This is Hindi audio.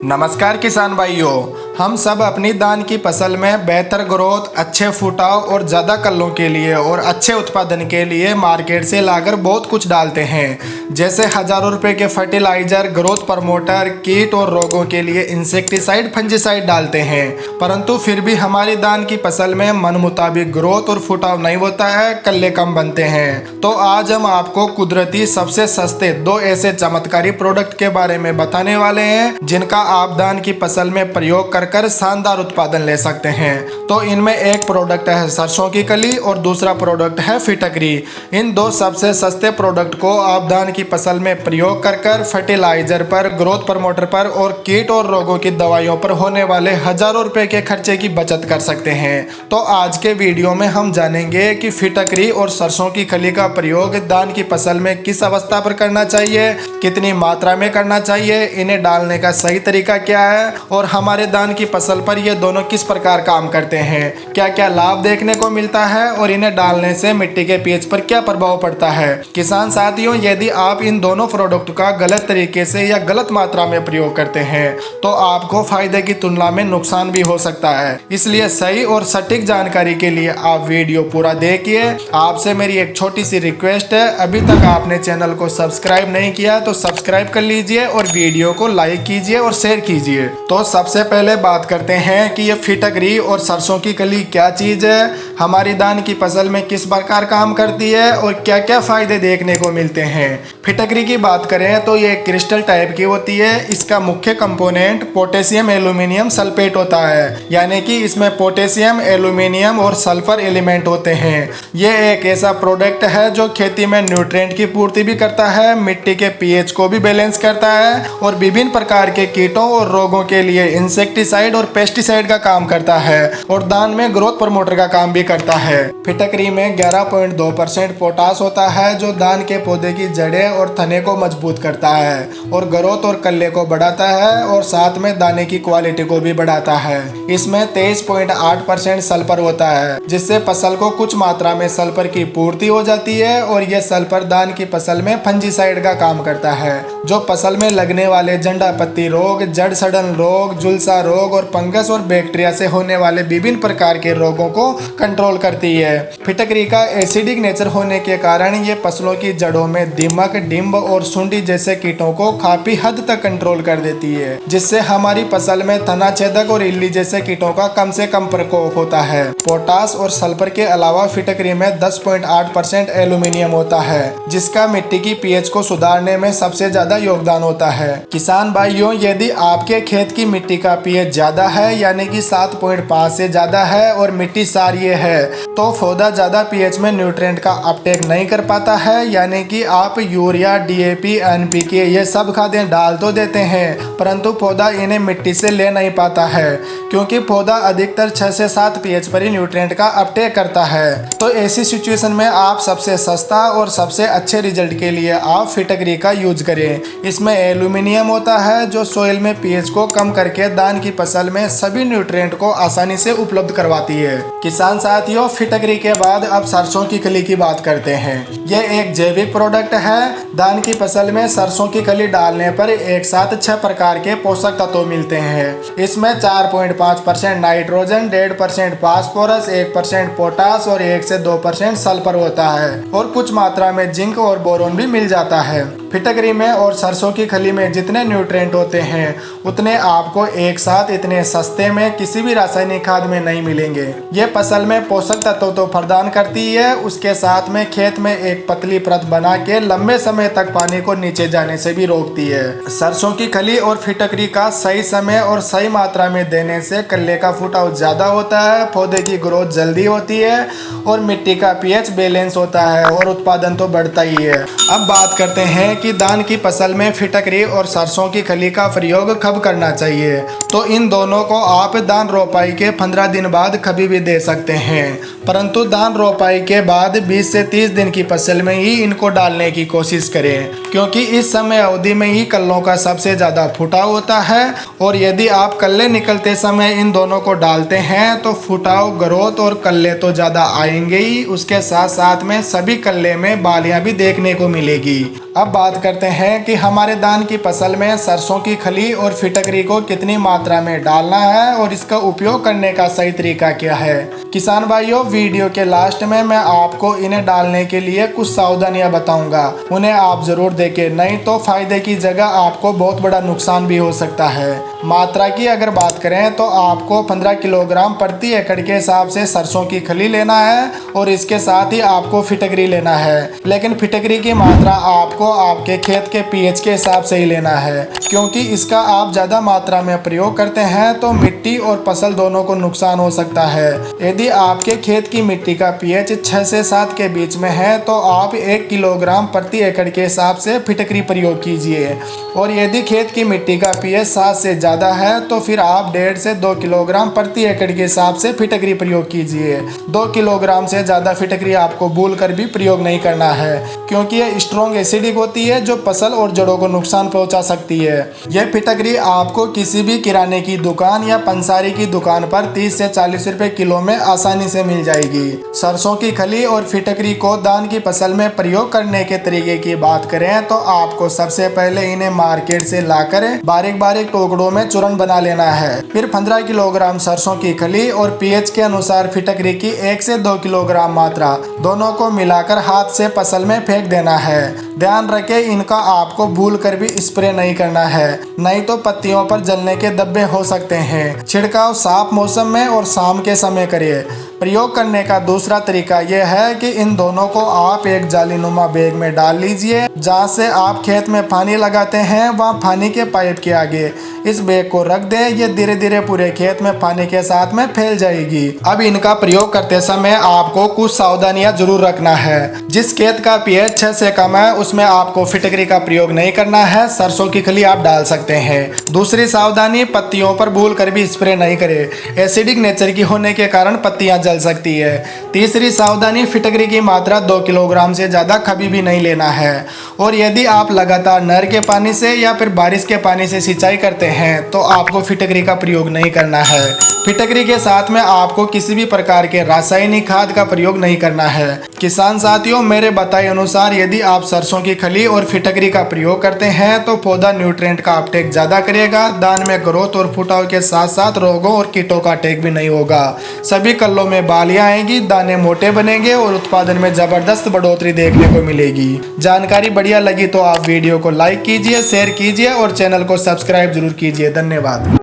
नमस्कार किसान भाइयों। हम सब अपनी धान की फसल में बेहतर ग्रोथ, अच्छे फुटाव और ज़्यादा कल्लों के लिए और अच्छे उत्पादन के लिए मार्केट से लाकर बहुत कुछ डालते हैं, जैसे हज़ारों रुपए के फर्टिलाइजर, ग्रोथ प्रमोटर, कीट और रोगों के लिए इंसेक्टिसाइड, फंजीसाइड डालते हैं। परंतु फिर भी हमारी धान की फसल में मन मुताबिक ग्रोथ और फुटाव नहीं होता है, कल्ले कम बनते हैं। तो आज हम आपको कुदरती सबसे सस्ते दो ऐसे चमत्कारी प्रोडक्ट के बारे में बताने वाले हैं जिनका आप धान की फसल में प्रयोग कर शानदार उत्पादन ले सकते हैं। तो इनमें एक प्रोडक्ट है सरसों की कली और दूसरा प्रोडक्ट है फिटकरी। इन दो सबसे सस्ते प्रोडक्ट को आप धान की फसल में प्रयोग कर फर्टिलाइजर पर, ग्रोथ प्रमोटर पर और कीट और रोगों की दवाइयों पर होने वाले हजारों रुपए के खर्चे की बचत कर सकते हैं। तो आज के वीडियो में हम जानेंगे कि फिटकरी और सरसों की खली का प्रयोग धान की फसल में किस अवस्था पर करना चाहिए, कितनी मात्रा में करना चाहिए, इन्हें डालने का सही तरीका क्या है और हमारे धान की फसल पर ये दोनों किस प्रकार काम करते हैं, क्या क्या लाभ देखने को मिलता है और इन्हें डालने से मिट्टी के पीएच पर क्या प्रभाव पड़ता है। किसान साथियों, यदि आप इन दोनों प्रोडक्ट का गलत तरीके से या गलत मात्रा में प्रयोग करते हैं तो आपको फायदे की तुलना में नुकसान भी हो सकता है। इसलिए सही और सटीक जानकारी के लिए आप वीडियो पूरा देखिए। आपसे मेरी एक छोटी सी रिक्वेस्ट है, अभी तक आपने चैनल को सब्सक्राइब नहीं किया तो सब्सक्राइब कर लीजिए और वीडियो को लाइक कीजिए और शेयर कीजिए। तो सबसे पहले बात करते हैं कि ये फिटकरी और सरसों की कली क्या चीज़ है, हमारी धान की फसल में किस प्रकार काम करती है और क्या क्या फायदे देखने को मिलते हैं। फिटकरी की बात करें तो ये क्रिस्टल टाइप की होती है। इसका मुख्य कंपोनेंट पोटेशियम एल्यूमिनियम सल्फेट होता है, यानी कि इसमें पोटेशियम, एल्यूमिनियम और सल्फर एलिमेंट होते हैं। ये एक ऐसा प्रोडक्ट है जो खेती में न्यूट्रिएंट की पूर्ति भी करता है, मिट्टी के पीएच को भी बैलेंस करता है और विभिन्न प्रकार के कीटों और रोगों के लिए इंसेक्टिसाइड और पेस्टिसाइड का काम करता है और धान में ग्रोथ प्रमोटर का काम भी करता है। फिटकरी में 11.2% पोटास होता है जो धान के पौधे की जड़ें और तने को मजबूत करता है और ग्रोथ और कल्ले को बढ़ाता है और साथ में दाने की क्वालिटी को भी बढ़ाता है। इसमें 23.8% सल्फर होता है जिससे फसल को कुछ मात्रा में सल्फर की पूर्ति हो जाती है और यह सल्फर धान की फसल में फंजीसाइड का काम करता है जो फसल में लगने वाले झंडा पत्ती रोग, जड़ सड़न रोग, झुलसा रोग और फंगस और बैक्टीरिया से होने वाले विभिन्न प्रकार के रोगों को कंट्रोल करती है। फिटकरी का एसिडिक नेचर होने के कारण ये फसलों की जड़ों में दीमक, डिंब और सुंडी जैसे कीटों को काफी हद तक कंट्रोल कर देती है, जिससे हमारी फसल में तना छेदक और इल्ली जैसे कीटों का कम से कम प्रकोप होता है। पोटास और सल्फर के अलावा फिटकरी में 10.8% एल्यूमिनियम होता है जिसका मिट्टी की पीएच को सुधारने में सबसे ज्यादा योगदान होता है। किसान भाइयों, यदि आपके खेत की मिट्टी का पीएच ज्यादा है यानी कि 7.5 से ज्यादा है और मिट्टी क्षारीय है तो पौधा ज्यादा पीएच में न्यूट्रिएंट का अपटेक नहीं कर पाता है, यानी कि आप यूरिया, डीएपी, एनपीके ये सब खादें डाल तो देते हैं परंतु पौधा इन्हें मिट्टी से ले नहीं पाता है क्योंकि पौधा अधिकतर 6 से 7 पीएच पर ही न्यूट्रिएंट का अपटेक करता है। तो ऐसी सिचुएशन में आप सबसे सस्ता और सबसे अच्छे रिजल्ट के लिए आप फिटकरी का यूज करें। इसमें एल्यूमिनियम होता है जो सोइल में पीएच को कम करके धान की फसल में सभी न्यूट्रिएंट को आसानी से उपलब्ध करवाती है। किसान साथियों, फिटकरी के बाद अब सरसों की खली की बात करते हैं। यह एक जैविक प्रोडक्ट है। धान की फसल में सरसों की खली डालने पर एक साथ 6 प्रकार के पोषक तत्व मिलते हैं। इसमें 4.5% नाइट्रोजन, 1.5% फास्फोरस, 1% पोटास और 1 से 2% सल्फर होता है और कुछ मात्रा में जिंक और बोरोन भी मिल जाता है। फिटकरी में और सरसों की खली में जितने न्यूट्रिएंट होते हैं उतने आपको एक साथ इतने सस्ते में किसी भी रासायनिक खाद में नहीं मिलेंगे। ये फसल में पोषक तत्व तो प्रदान करती है, उसके साथ में खेत में एक पतली परत बना के लंबे समय तक पानी को नीचे जाने से भी रोकती है। सरसों की खली और फिटकरी का सही समय और सही मात्रा में देने से कल्ले का फुटाव ज्यादा होता है, पौधे की ग्रोथ जल्दी होती है और मिट्टी का पीएच बैलेंस होता है और उत्पादन तो बढ़ता ही है। अब बात करते हैं कि धान की फसल में फिटकरी और सरसों की खली का प्रयोग कब करना चाहिए। तो इन दोनों को आप धान रोपाई के 15 दिन बाद कभी भी दे सकते हैं, परंतु धान रोपाई के बाद 20 से 30 दिन की फसल में ही इनको डालने की कोशिश करें क्योंकि इस समय अवधि में ही कल्लों का सबसे ज़्यादा फुटाव होता है और यदि आप कल्ले निकलते समय इन दोनों को डालते हैं तो फुटाव, ग्रोथ और कल्ले तो ज़्यादा आएंगे ही, उसके साथ साथ में सभी कल्ले में बालियां भी देखने को मिलेगी। अब बात बात करते हैं कि हमारे धान की फसल में सरसों की खली और फिटकरी को कितनी मात्रा में डालना है और इसका उपयोग करने का सही तरीका क्या है। किसान भाइयों, वीडियो के लास्ट में मैं आपको इन्हें डालने के लिए कुछ सावधानियां बताऊंगा, उन्हें आप जरूर देखें, नहीं तो फायदे की जगह आपको बहुत बड़ा नुकसान भी हो सकता है। मात्रा की अगर बात करें तो आपको 15 किलोग्राम प्रति एकड़ के हिसाब से सरसों की खली लेना है और इसके साथ ही आपको फिटकरी लेना है। लेकिन फिटकरी की मात्रा आपको आपके खेत के पीएच के हिसाब से ही लेना है, क्योंकि इसका आप ज़्यादा मात्रा में प्रयोग करते हैं तो मिट्टी और फसल दोनों को नुकसान हो सकता है। यदि आपके खेत की मिट्टी का पीएच 6 से 7 के बीच में है तो आप 1 किलोग्राम प्रति एकड़ के हिसाब से फिटकरी प्रयोग कीजिए, और यदि खेत की मिट्टी का पीएच 7 से ज़्यादा है तो फिर आप 1.5 से 2 किलोग्राम प्रति एकड़ के हिसाब से फिटकरी प्रयोग कीजिए। 2 किलोग्राम से ज़्यादा फिटकरी आपको भूल कर भी प्रयोग नहीं करना है, क्योंकि यह स्ट्रॉन्ग एसिडिक होती है जो फसल और जड़ों को नुकसान पहुंचा सकती है। यह फिटकरी आपको किसी भी किराने की दुकान या पंसारी की दुकान पर 30 से 40 रुपए किलो में आसानी से मिल जाएगी। सरसों की खली और फिटकरी को धान की फसल में प्रयोग करने के तरीके की बात करें तो आपको सबसे पहले इन्हें मार्केट से लाकर बारीक बारीक टुकड़ों में चूर्ण बना लेना है। फिर 15 किलोग्राम सरसों की खली और पीएच के अनुसार फिटकरी की 1 से 2 किलोग्राम मात्रा दोनों को मिलाकर हाथ से फसल में फेंक देना है। ध्यान रखें, इनका आपको भूल कर भी स्प्रे नहीं करना है, नहीं तो पत्तियों पर जलने के धब्बे हो सकते हैं। छिड़काव साफ मौसम में और शाम के समय करिए। प्रयोग करने का दूसरा तरीका यह है कि इन दोनों को आप एक जालीनुमा बैग में डाल लीजिए। जहाँ से आप खेत में पानी लगाते हैं वहाँ पानी के पाइप के आगे इस बैग को रख दें। ये धीरे धीरे पूरे खेत में पानी के साथ में फैल जाएगी। अब इनका प्रयोग करते समय आपको कुछ सावधानियां जरूर रखना है। जिस खेत का पीएच 6 से कम है उसमें आपको फिटकरी का प्रयोग नहीं करना है। सरसों की खली आप डाल सकते हैं। दूसरी सावधानी, पत्तियों पर भूल कर भी स्प्रे नहीं करें, एसिडिक नेचर की होने के कारण पत्तियां जल सकती है। तीसरी सावधानी, फिटकरी की मात्रा 2 किलोग्राम से ज़्यादा कभी भी नहीं लेना है। और यदि आप लगातार नहर के पानी से या फिर बारिश के पानी से सिंचाई करते हैं तो आपको फिटकरी का प्रयोग नहीं करना है। फिटकरी के साथ में आपको किसी भी प्रकार के रासायनिक खाद का प्रयोग नहीं करना है। किसान साथियों, मेरे बताए अनुसार यदि आप सरसों की खली और फिटकरी का प्रयोग करते हैं तो पौधा न्यूट्रिएंट का अपटेक ज़्यादा करेगा, दान में ग्रोथ और फुटाव के साथ साथ रोगों और कीटों का अटैक भी नहीं होगा। सभी कल्लों में बालियां आएंगी, दाने मोटे बनेंगे और उत्पादन में जबरदस्त बढ़ोतरी देखने को मिलेगी। जानकारी बढ़िया लगी तो आप वीडियो को लाइक कीजिए, शेयर कीजिए और चैनल को सब्सक्राइब जरूर कीजिए। धन्यवाद।